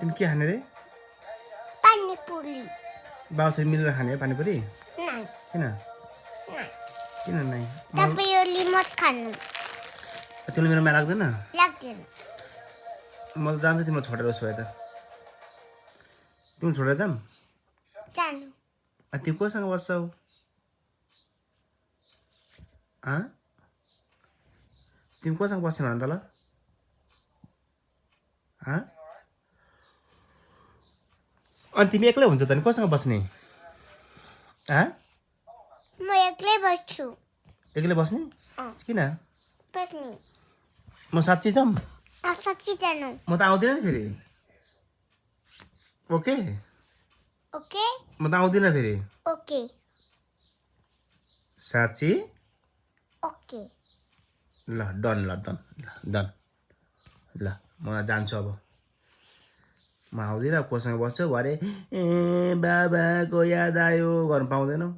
तिमी के खाने रे पानीपुरी बाउसँग मिलेर खाने पानीपुरी नाइ किन किन नै तपाईँ यो लिमत खानु तिमीले मेरो माया लाग्दैन लाग्दैन म त जान्छु तिमीलाई छोडेर उसो भए त तिमी छोडेर जाम जानु तिमी कोसँग बस्छौ तिमी कोसँग बस्छौ भन त ल अनि तिमी एक्लै हुन्छ त नि कोसँग बस्ने म एक्लै बस्छु एक्लै बस्ने किन बस्ने म साँच्ची जाम साँच्ची जानु म त आउँदिनँ नि फेरि ओके ओके म त आउँदिनँ फेरि ओके साँच्ची ओके ल डन ल डन ल डन ल म जान्छु अब म आउँदिनँ कोसँग बस्छु भरे ए बाबाको याद आयो गर्नु पाउँदैनौ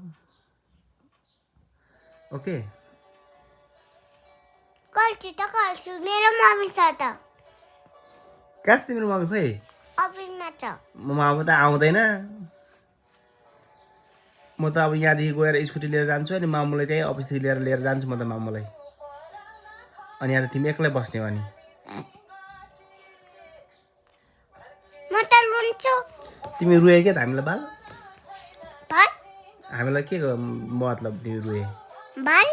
ओके कल्छु मेरो मम्मी छ त कहाँ छ तिम्रो मम्मी खोइ अफिसमा छ अब त आउँदैन म त अब यहाँदेखि गएर स्कुटी लिएर जान्छु अनि मामुलाई त्यही अफिसदेखि लिएर जान्छु म त मामुलाई अनि यहाँ त तिमी एक्लै बस्ने हो अनि म त रुन्छु तिमी रुए के त हामीलाई बाल भाइ हामीलाई के मतलब तिमी रुए भाइ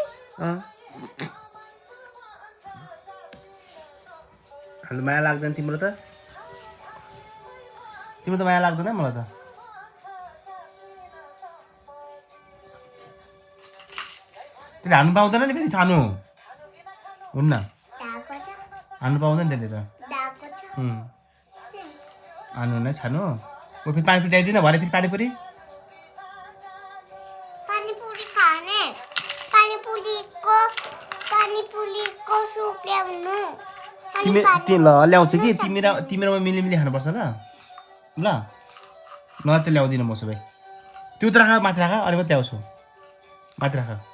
हामीलाई माया लाग्दैन तिम्रो त तिम्रो त माया लाग्दैन मलाई त त्यसले हान्नु पाउँदैन नि फेरि सानो हुन्न हान्नु पाउँदैन त्यसले त हान्नु नै सानो म फेरि पानीपुरी ल्याइदिन भरे फेरि पानीपुरी खाने पानीपुरीको सुप ल्याउनु ल ल्याउँछु कि तिमी र म मिली खानुपर्छ ल ल न त ल्याउँदिनँ म सबै त्यो त राख माथि राख अनि मात्रै ल्याउँछु माथि राख